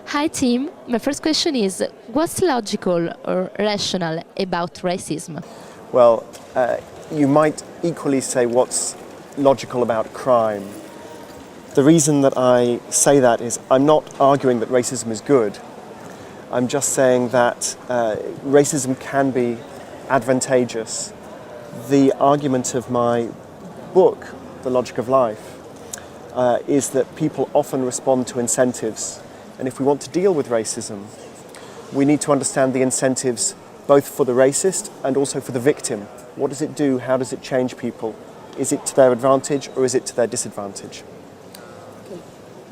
Hi, Tim. My first question is, what's logical or rational about racism? Well, you might equally say what's logical about crime. The reason that I say that is I'm not arguing that racism is good. I'm just saying that racism can be advantageous. The argument of my book, The Logic of Life, is that people often respond to incentives. And if we want to deal with racism, we need to understand the incentives both for the racist and also for the victim. What does it do? How does it change people? Is it to their advantage or is it to their disadvantage?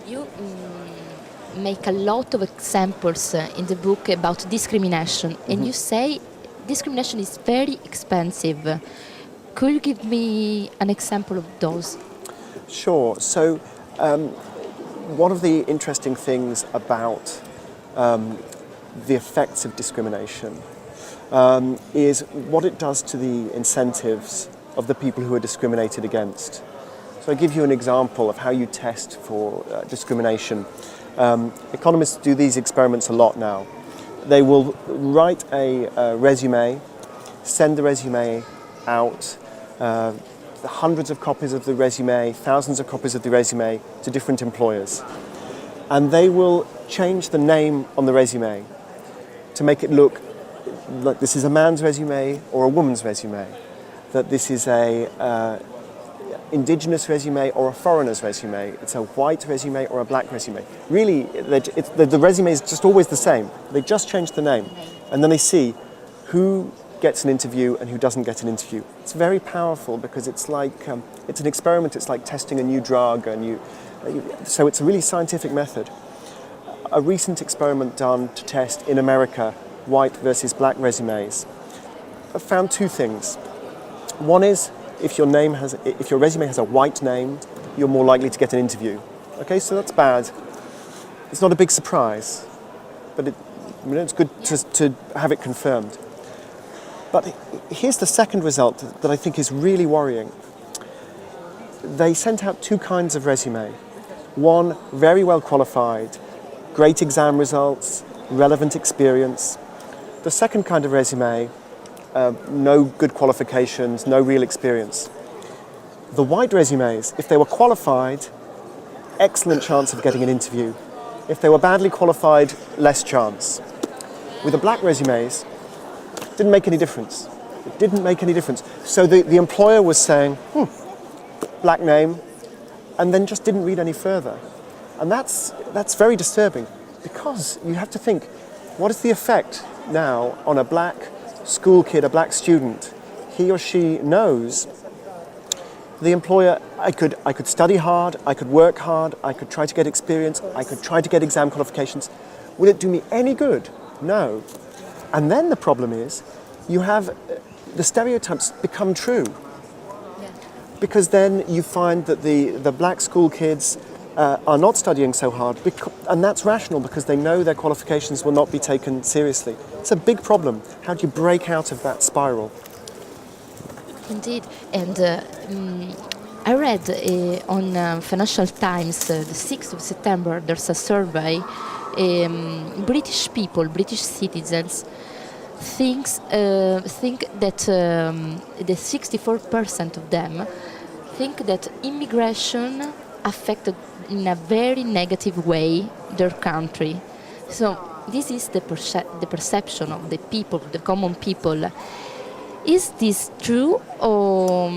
You make a lot of examples in the book about discrimination, and you say discrimination is very expensive. Could you give me an example of those? Sure. So one of the interesting things about the effects of discrimination is what it does to the incentives of the people who are discriminated against. So I give you an example of how you test for discrimination. Economists do these experiments a lot now. They will write a resume, send the resume out, hundreds of copies of the resume, thousands of copies of the resume to different employers. And they will change the name on the resume to make it look like this is a man's resume or a woman's resume, that this is a indigenous resume or a foreigner's resume, it's a white resume or a black resume. Really, the resume is just always the same. They just change the name. And then they see who gets an interview and who doesn't get an interview. It's very powerful because it's like, it's an experiment, it's like testing a new drug, so it's a really scientific method. A recent experiment done to test in America white versus black resumes found two things. One is if your resume has a white name, you're more likely to get an interview. Okay, so that's bad. It's not a big surprise, but it's good to have it confirmed. But here's the second result that I think is really worrying. They sent out two kinds of resume. One, very well qualified, great exam results, relevant experience. The second kind of resume, no good qualifications, no real experience. The white resumes, if they were qualified, excellent chance of getting an interview. If they were badly qualified, less chance. With the black resumes, didn't make any difference. It didn't make any difference. So the employer was saying, black name, and then just didn't read any further. And that's very disturbing because you have to think, what is the effect now on a black school kid, a black student? He or she knows the employer, I could study hard, I could work hard, I could try to get experience, I could try to get exam qualifications. Will it do me any good? No. And then the problem is, you have the stereotypes become true. Yeah. Because then you find that the black school kids are not studying so hard, and that's rational because they know their qualifications will not be taken seriously. It's a big problem. How do you break out of that spiral? Indeed, and I read on Financial Times, the 6th of September, there's a survey. British people, British citizens, think that the 64% of them think that immigration affected in a very negative way their country. So this is the perception of the people, the common people. Is this true, or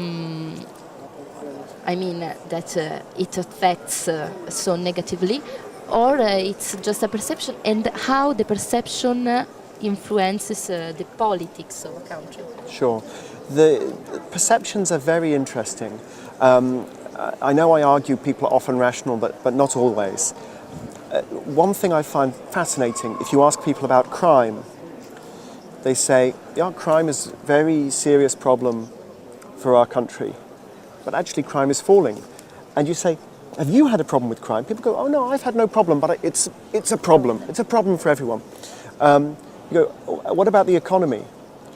that it affects so negatively, or it's just a perception, and how the perception influences the politics of a country? Sure. The perceptions are very interesting. I know I argue people are often rational, but not always. One thing I find fascinating, if you ask people about crime, they say, yeah, crime is a very serious problem for our country, but actually crime is falling. And you say, have you had a problem with crime? People go, oh no, I've had no problem, but it's a problem. It's a problem for everyone. You go, what about the economy?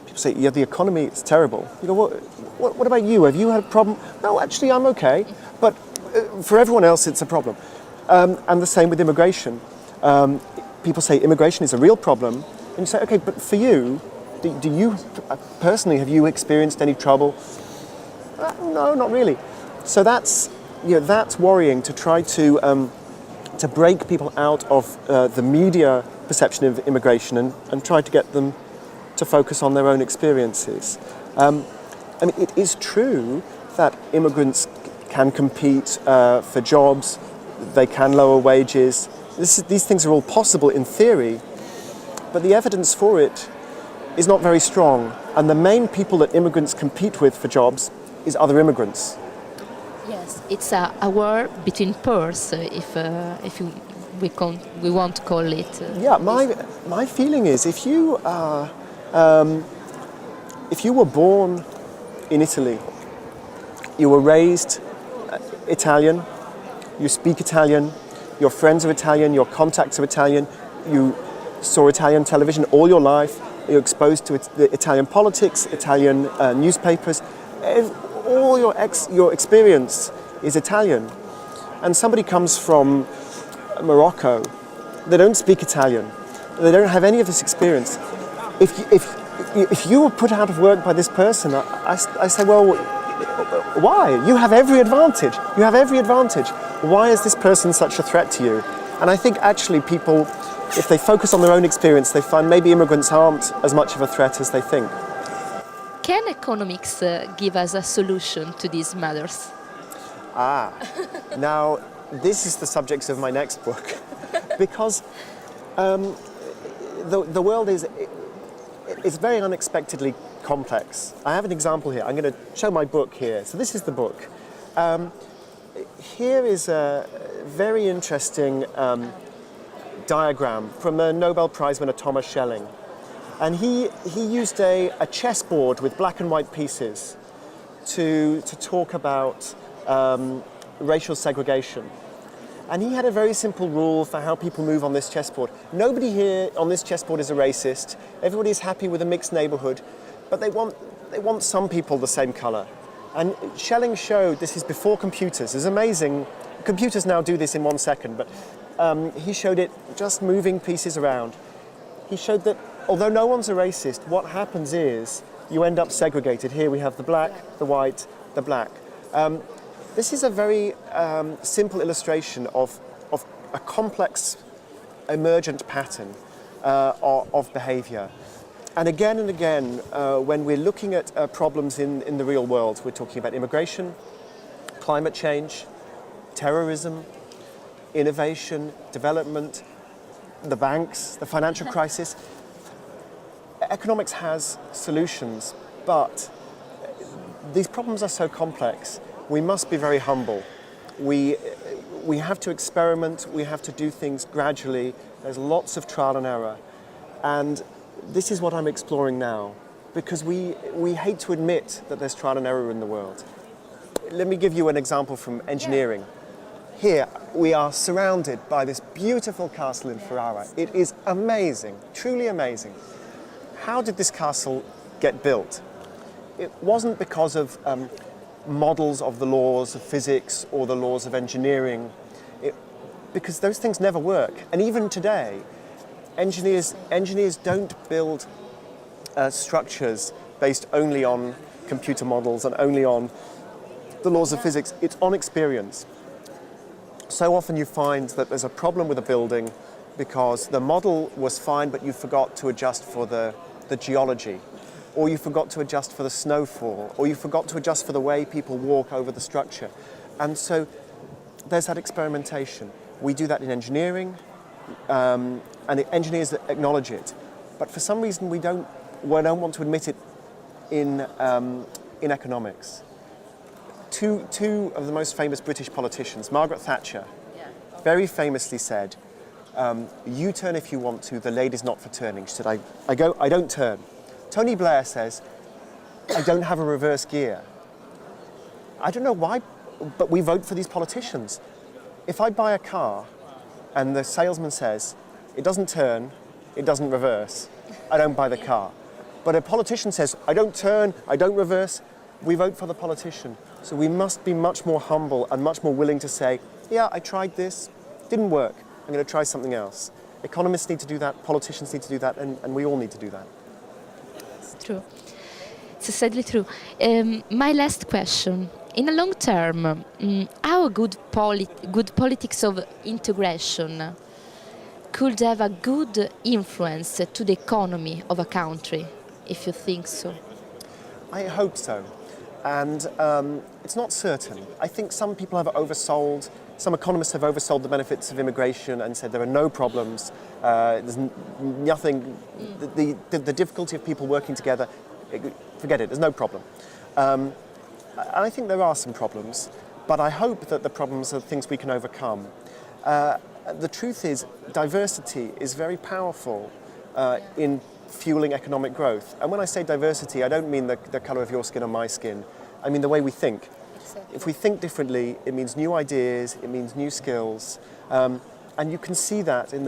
People say, yeah, the economy is terrible. You go, what about you? Have you had a problem? No, actually, I'm okay. But for everyone else, it's a problem. And the same with immigration. people say immigration is a real problem, and you say, okay, but for you, do you personally, have you experienced any trouble? No, not really. So that's worrying, to try to break people out of the media perception of immigration and try to get them to focus on their own experiences. I mean, it is true that immigrants can compete for jobs, they can lower wages. These things are all possible in theory, but the evidence for it is not very strong. And the main people that immigrants compete with for jobs is other immigrants. Yes, it's a war between peers, we want to call it. Yeah, my feeling is if you were born in Italy, you were raised Italian, you speak Italian, your friends are Italian, your contacts are Italian, you saw Italian television all your life, you're exposed to the Italian politics, Italian newspapers, all your experience is Italian. And somebody comes from Morocco, they don't speak Italian, they don't have any of this experience. If you were put out of work by this person, I say, well, why? You have every advantage. You have every advantage. Why is this person such a threat to you? And I think actually people, if they focus on their own experience, they find maybe immigrants aren't as much of a threat as they think. Can economics give us a solution to these matters? Now this is the subject of my next book, because the world is very unexpectedly complex. I have an example here. I'm going to show my book here. So this is the book. Here is a very interesting diagram from a Nobel Prize winner, Thomas Schelling. And he used a chessboard with black and white pieces to talk about racial segregation. And he had a very simple rule for how people move on this chessboard. Nobody here on this chessboard is a racist. Everybody's happy with a mixed neighborhood, but they want some people the same color. And Schelling showed, this is before computers. It's amazing. Computers now do this in 1 second, but he showed it just moving pieces around. He showed that although no one's a racist, what happens is you end up segregated. Here we have the black, the white, the black. This is a very simple illustration of a complex emergent pattern of behavior. And again, when we're looking at problems in the real world, we're talking about immigration, climate change, terrorism, innovation, development, the banks, the financial crisis. Economics has solutions, but these problems are so complex. We must be very humble. We have to experiment, we have to do things gradually. There's lots of trial and error. And this is what I'm exploring now, because we hate to admit that there's trial and error in the world. Let me give you an example from engineering. Here we are surrounded by this beautiful castle in Ferrara. It is amazing, truly amazing. How did this castle get built? It wasn't because of models of the laws of physics or the laws of engineering, because those things never work. And even today, engineers don't build structures based only on computer models and only on the laws of physics. It's on experience. So often you find that there's a problem with a building because the model was fine, but you forgot to adjust for the geology, or you forgot to adjust for the snowfall, or you forgot to adjust for the way people walk over the structure. And so there's that experimentation. We do that in engineering, and the engineers acknowledge it. But for some reason we don't want to admit it in economics. Two of the most famous British politicians, Margaret Thatcher, very famously said, "You turn if you want to, the lady's not for turning." She said, I don't turn. Tony Blair says, "I don't have a reverse gear." I don't know why, but we vote for these politicians. If I buy a car and the salesman says, "It doesn't turn, it doesn't reverse," I don't buy the car. But a politician says, "I don't turn, I don't reverse," we vote for the politician. So we must be much more humble and much more willing to say, "Yeah, I tried this, didn't work, I'm going to try something else." Economists need to do that, politicians need to do that, and we all need to do that. It's true. It's sadly true. My last question. In a long term, how good politics of integration could have a good influence to the economy of a country, if you think so? I hope so. And it's not certain. I think some people have oversold, some economists have oversold the benefits of immigration and said there are no problems, there's nothing, the difficulty of people working together, forget it, there's no problem. And I think there are some problems, but I hope that the problems are things we can overcome. The truth is, diversity is very powerful in fueling economic growth. And when I say diversity, I don't mean the colour of your skin or my skin. I mean the way we think. Exactly. If we think differently, it means new ideas, it means new skills. And you can see that in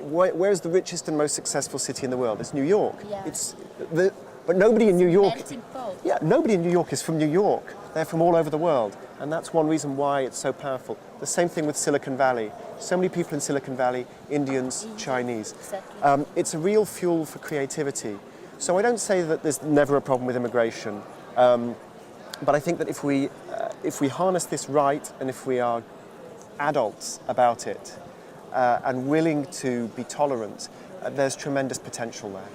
where's the richest and most successful city in the world? It's New York. Yeah. But nobody in New York... Melting pot. Yeah, nobody in New York is from New York. They're from all over the world. And that's one reason why it's so powerful. The same thing with Silicon Valley. So many people in Silicon Valley, Indians, Chinese. Exactly. It's a real fuel for creativity. So I don't say that there's never a problem with immigration. But I think that if we harness this right and if we are adults about it and willing to be tolerant, there's tremendous potential there.